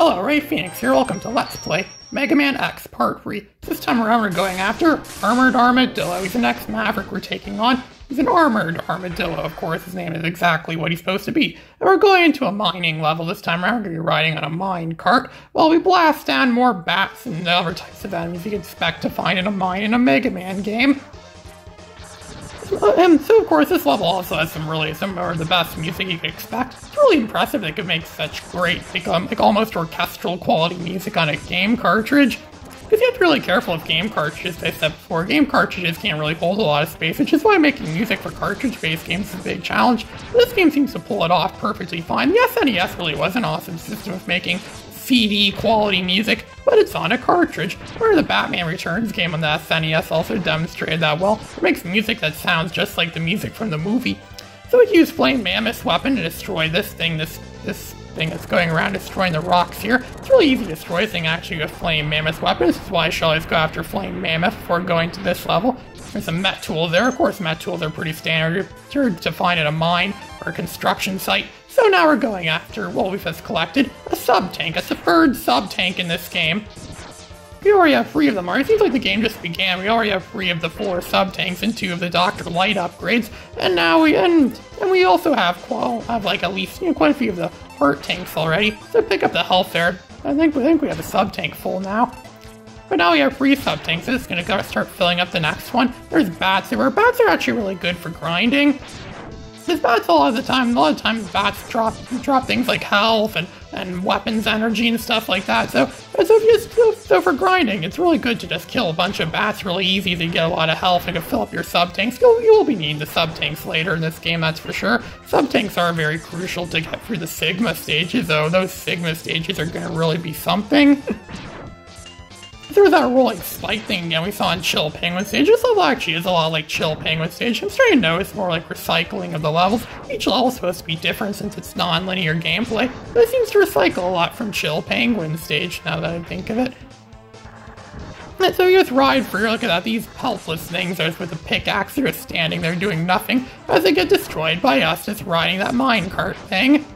Hello, Ray Phoenix here. Welcome to Let's Play Mega Man X Part 3. This time around we're going after Armored Armadillo. He's the next Maverick we're taking on. He's an Armored Armadillo, of course. His name is exactly what he's supposed to be. And we're going into a mining level this time around. We're going to be riding on a mine cart while we blast down more bats and other types of enemies you can expect to find in a mine in a Mega Man game. And so, of course, this level also has some of the best music you could expect. It's really impressive they could make such great, like almost orchestral quality music on a game cartridge. Because you have to be really careful with game cartridges, as I said before. Game cartridges can't really hold a lot of space, which is why making music for cartridge-based games is a big challenge. This game seems to pull it off perfectly fine. The SNES really was an awesome system of making CD quality music, but it's on a cartridge, where the Batman Returns game on the SNES also demonstrated that well. It makes music that sounds just like the music from the movie. So we use Flame Mammoth's weapon to destroy this thing that's going around destroying the rocks here. It's really easy to destroy this thing actually with Flame Mammoth's weapon. This is why I should always go after Flame Mammoth before going to this level. There's some Met tools there. Of course, Met tools are pretty standard to find at a mine or a construction site. So now we're going after what we've just collected, a sub-tank, a third sub-tank in this game. We already have 3 of them. It seems like the game just began. We already have 3 of the 4 sub-tanks and 2 of the Dr. Light upgrades. And now we also have like at least quite a few of the heart tanks already. So pick up the health there. I think we have a sub-tank full now. But now we have 3 sub-tanks. This is going to start filling up the next one. There's bats everywhere. Bats are actually really good for grinding. Because bats a lot of times bats drop things like health and weapons energy and stuff like that. So for grinding, it's really good to just kill a bunch of bats really easy to get a lot of health and to fill up your sub-tanks. You will be needing the sub-tanks later in this game, that's for sure. Sub-tanks are very crucial to get through the Sigma stages, though. Those Sigma stages are going to really be something. There was that rolling spike thing again we saw in Chill Penguin Stage. This level actually is a lot like Chill Penguin Stage. I'm starting to notice more like recycling of the levels. Each level is supposed to be different since it's non-linear gameplay, but it seems to recycle a lot from Chill Penguin Stage now that I think of it. And so you just ride free. Look at that, these helpless things are just with a pickaxe, they're just standing there doing nothing as they get destroyed by us just riding that minecart thing. And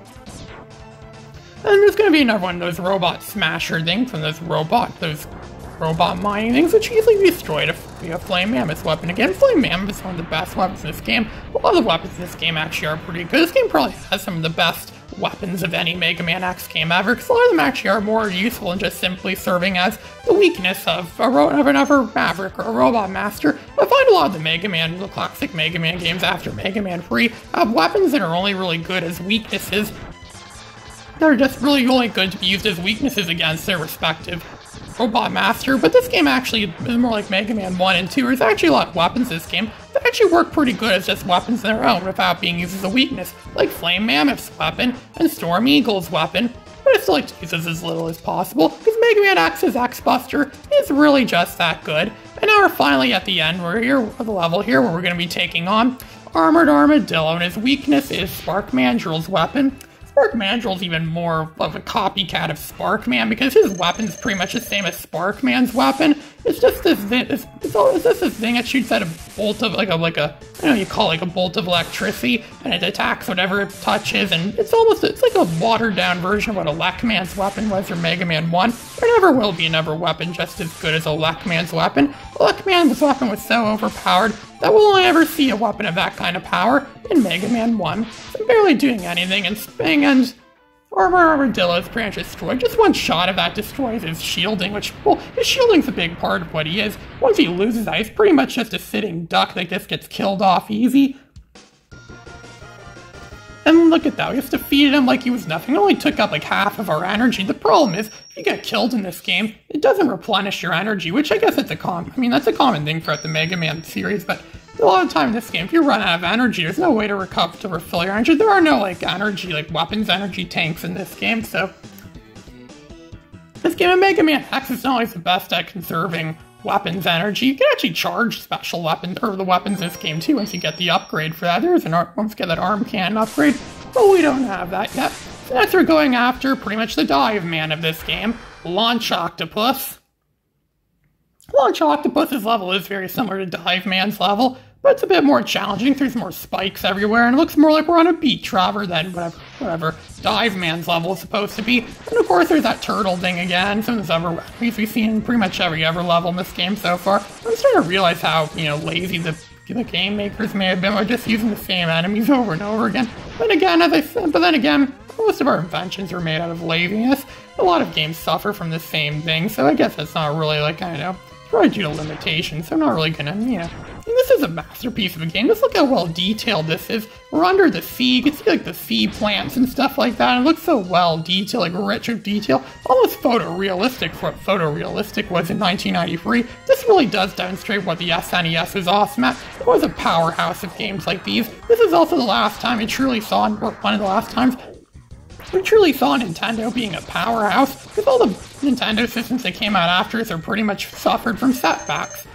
there's going to be another one of those robot smasher things from those robot mining things, which easily be destroyed if we have Flame Mammoth's weapon. Again, Flame Mammoth is one of the best weapons in this game. A lot of the weapons in this game actually are pretty good. This game probably has some of the best weapons of any Mega Man X game ever, because a lot of them actually are more useful than just simply serving as the weakness of another Maverick or a Robot Master. I find a lot of the classic Mega Man games after Mega Man 3 have weapons that are only really good as weaknesses. They're just really only good to be used as weaknesses against their respective Robot Master, but this game actually is more like Mega Man 1 and 2. There's actually a lot of weapons in this game that actually work pretty good as just weapons on their own without being used as a weakness, like Flame Mammoth's weapon and Storm Eagle's weapon. But I still like to use this as little as possible, because Mega Man X's X-Buster is really just that good. And now we're finally at the end. We're here with the level here where we're going to be taking on Armored Armadillo, and his weakness is Spark Mandrill's weapon. Spark Mandrill's even more of a copycat of Sparkman because his weapon's pretty much the same as Sparkman's weapon. It's just this thing. It's just this thing that shoots at a bolt of like a I don't know, you call it like a bolt of electricity, and it attacks whatever it touches. And it's like a watered down version of what Elecman's weapon was from Mega Man 1. There never will be another weapon just as good as Elecman's weapon. Elecman's weapon was so overpowered that we'll only ever see a weapon of that kind of power in Mega Man 1. So barely doing anything, and Armored Armadillo's pretty much destroyed. Just one shot of that destroys his shielding, which, well, his shielding's a big part of what he is. Once he loses that, he's pretty much just a sitting duck that just gets killed off easy. And look at that, we just defeated him like he was nothing. It only took up like half of our energy. The problem is, if you get killed in this game, it doesn't replenish your energy, which I guess that's a common thing throughout the Mega Man series, but a lot of time in this game, if you run out of energy, there's no way to refill your energy. There are no weapons energy tanks in this game, so this game of Mega Man X is not always the best at conserving weapons energy. You can actually charge special weapons, or the weapons in this game too, once you get the upgrade for that. Once you get that arm cannon upgrade, but we don't have that yet. So next we're going after pretty much the dive man of this game, Launch Octopus. Launch Octopus's level is very similar to Dive Man's level, but it's a bit more challenging. There's more spikes everywhere, and it looks more like we're on a beach rather than whatever whatever Dive Man's level is supposed to be. And of course there's that turtle thing again, some of those other enemies we've seen in pretty much every other level in this game so far. I'm starting to realize how, lazy the game makers may have been by just using the same enemies over and over again. But again, as I said, most of our inventions are made out of laziness. A lot of games suffer from the same thing, so I guess that's not really like, it's probably due to limitations, so I'm not really gonna, this is a masterpiece of a game. Just look how well detailed this is. We're under the sea. You can see like the sea plants and stuff like that. It looks so well detailed, like rich of detail. Almost photorealistic for what photorealistic was in 1993. This really does demonstrate what the SNES was awesome at. It was a powerhouse of games like these. This is also the last time we truly saw, or one of the last times, we truly saw Nintendo being a powerhouse, because all the Nintendo systems that came out after us are pretty much suffered from setbacks.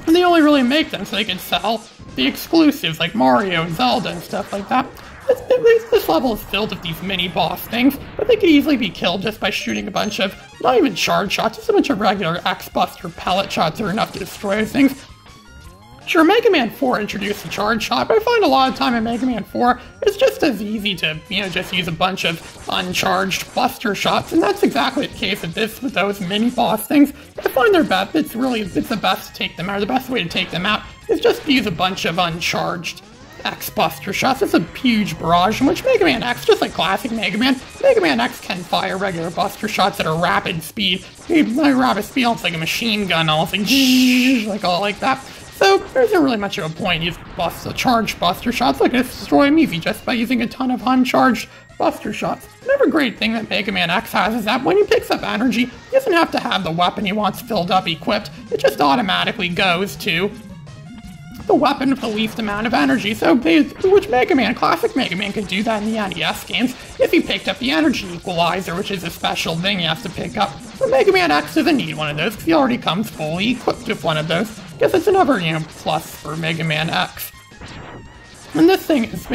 And they only really make them so they can sell the exclusives like Mario and Zelda and stuff like that. This level is filled with these mini-boss things, but they could easily be killed just by shooting a bunch of, not even charge shots, just a bunch of regular X-Buster pellet shots are enough to destroy those things. Sure, Mega Man 4 introduced the charge shot, but I find a lot of time in Mega Man 4, it's just as easy to, just use a bunch of uncharged buster shots, and that's exactly the case with those mini-boss things. I find they're best, it's the best to take them out, the best way to take them out is just to use a bunch of uncharged X-Buster shots. It's a huge barrage in which Mega Man X, just like classic Mega Man X can fire regular buster shots at a rapid speed. Rapid speed, almost like a machine gun, almost like all like that. So there isn't really much of a point in using charged buster shots. Like it's destroy him easy just by using a ton of uncharged buster shots. Another great thing that Mega Man X has is that when he picks up energy, he doesn't have to have the weapon he wants filled up equipped. It just automatically goes to the weapon with the least amount of energy. So, which classic Mega Man could do that in the NES games if he picked up the energy equalizer, which is a special thing he has to pick up. But Mega Man X doesn't need one of those because he already comes fully equipped with one of those. I guess it's another, plus for Mega Man X. And this thing is,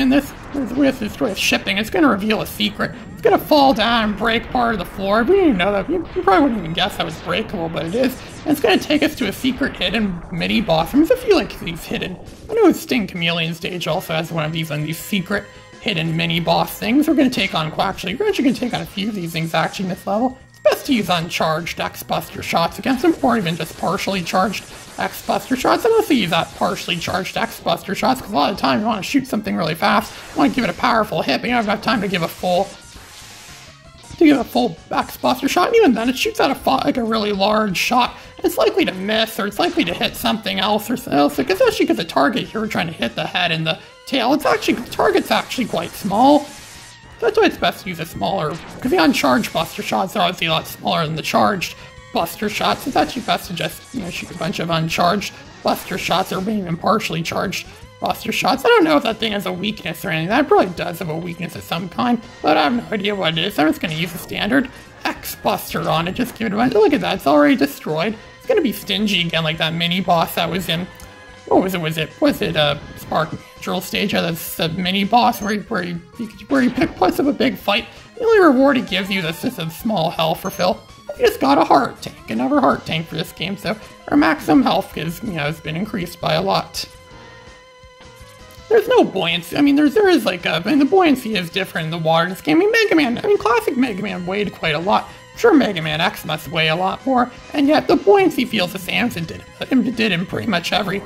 with shipping, it's going to reveal a secret. It's going to fall down and break part of the floor. We didn't even know that. You probably wouldn't even guess that was breakable, but it is. And it's going to take us to a secret hidden mini-boss. I feel like these hidden. I know Sting Chameleon Stage also has one of these secret hidden mini-boss things. We're actually going to take on a few of these things actually in this level. It's best to use uncharged X-Buster shots against them, or even just partially charged X-Buster shots. I mostly use that partially charged X-Buster shots because a lot of the time you want to shoot something really fast, you want to give it a powerful hit, but you don't have time to give a full X-Buster shot, and even then it shoots out a really large shot. It's likely to miss, or it's likely to hit something else, especially because the target here we're trying to hit the head and the tail. The target's actually quite small. So that's why it's best to use a smaller, because the uncharged Buster shots are obviously a lot smaller than the charged Buster shots. It's actually best to just, shoot a bunch of uncharged Buster shots, or maybe even partially charged Buster shots. I don't know if that thing has a weakness or anything. That probably does have a weakness of some kind, but I have no idea what it is. I'm just going to use a standard X-Buster on it, just give it a bunch. Look at that, it's already destroyed. It's going to be stingy again, like that mini-boss that was in, what was it? Was it Spark Natural Stage? That's a mini-boss where he puts up a big fight. The only reward he gives you is just a small health refill. You just got a heart tank, another heart tank for this game, so our maximum health has been increased by a lot. There's no buoyancy. There is the buoyancy is different in the water in this game. Classic Mega Man weighed quite a lot. I'm sure Mega Man X must weigh a lot more, and yet the buoyancy feels the same as it did in pretty much every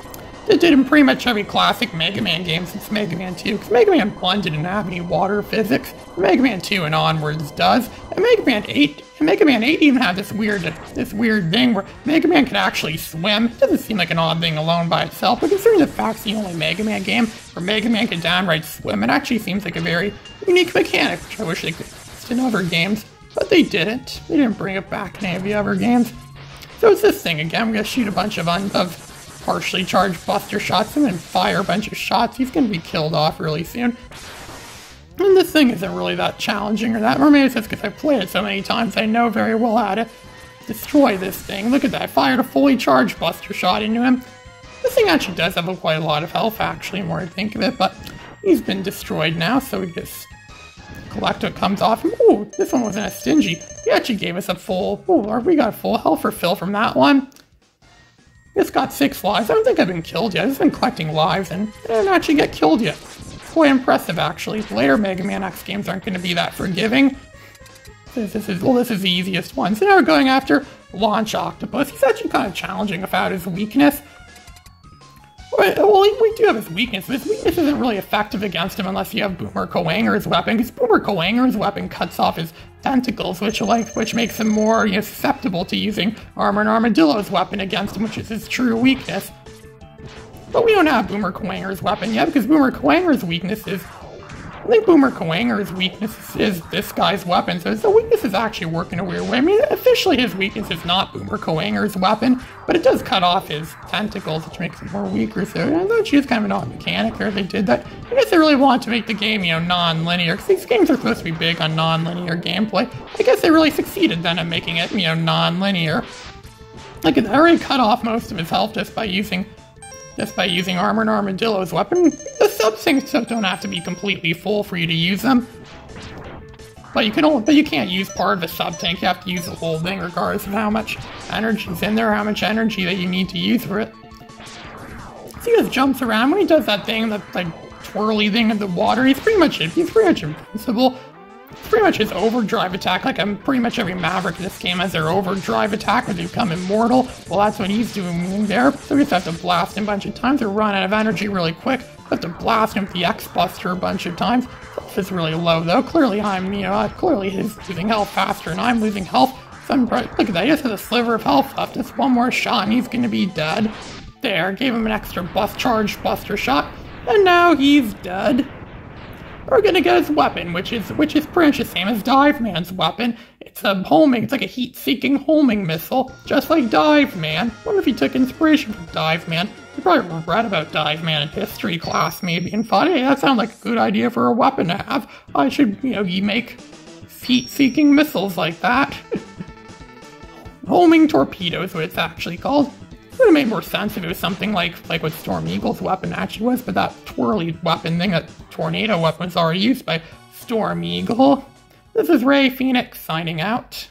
classic Mega Man game since Mega Man 2, because Mega Man 1 didn't have any water physics, Mega Man 2 and onwards does, and Mega Man 8 even had this weird thing where Mega Man could actually swim. It doesn't seem like an odd thing alone by itself, but considering the fact it's the only Mega Man game where Mega Man could downright swim, it actually seems like a very unique mechanic, which I wish they could use in other games, but they didn't. They didn't bring it back in any of the other games. So it's this thing again. We're going to shoot a bunch of partially charged Buster shots and then fire a bunch of shots. He's going to be killed off really soon. And this thing isn't really that challenging or that, or maybe it's just because I've played it so many times I know very well how to destroy this thing. Look at that, I fired a fully charged Buster shot into him. This thing actually does have quite a lot of health actually, the more I think of it, but he's been destroyed now, so we just collect what comes off him. Ooh, this one wasn't as stingy. He actually gave us we got a full health refill from that one. It's got 6 lives. I don't think I've been killed yet. I've just been collecting lives and I didn't actually get killed yet. quite impressive, actually. Later Mega Man X games aren't going to be that forgiving. This is the easiest one. So now we're going after Launch Octopus. He's actually kind of challenging about his weakness. Well, we do have his weakness, but his weakness isn't really effective against him unless you have Boomer Koanger's weapon, because Boomer Koanger's weapon cuts off his tentacles, which makes him more susceptible to using Armor and Armadillo's weapon against him, which is his true weakness. But we don't have Boomer Koanger's weapon yet, because Boomer Koanger's weakness is... I think Boomer Koanger's weakness is this guy's weapon, so his weakness is actually working a weird way. I mean, officially his weakness is not Boomer Koanger's weapon, but it does cut off his tentacles, which makes him more weaker, so I thought she was kind of an odd mechanic there. They did that. I guess they really wanted to make the game, non-linear, because these games are supposed to be big on non-linear gameplay. I guess they really succeeded then at making it, non-linear. Like, it already cut off most of his health just by using Armor and Armadillo's weapon. The sub-sinks don't have to be completely full for you to use them. But you can't use part of a sub-tank, you have to use the whole thing regardless of how much energy's in there, how much energy that you need to use for it. So he just jumps around. When he does that thing, that like twirly thing in the water, he's pretty much invincible. It's pretty much his overdrive attack. Like, pretty much every Maverick in this game has their overdrive attack where they become immortal. Well, that's what he's doing there. So we just have to blast him a bunch of times or run out of energy really quick. We have to blast him with the X-Buster a bunch of times. Health is really low, though. Clearly, clearly he's losing health faster and I'm losing health. So look at that, he just has a sliver of health left. Just one more shot and he's going to be dead. There, gave him an extra charged buster shot. And now he's dead. We're gonna get his weapon, which is pretty much the same as Dive Man's weapon. It's like a heat-seeking homing missile, just like Dive Man. Wonder if he took inspiration from Dive Man. You probably read about Dive Man in history class, maybe, and thought, hey, that sounds like a good idea for a weapon to have. I should, you make heat-seeking missiles like that. Homing torpedo is what it's actually called. It would have made more sense if it was something like what Storm Eagle's weapon actually was, but that twirly weapon thing, that tornado weapon, was already used by Storm Eagle. This is Ray Phoenix signing out.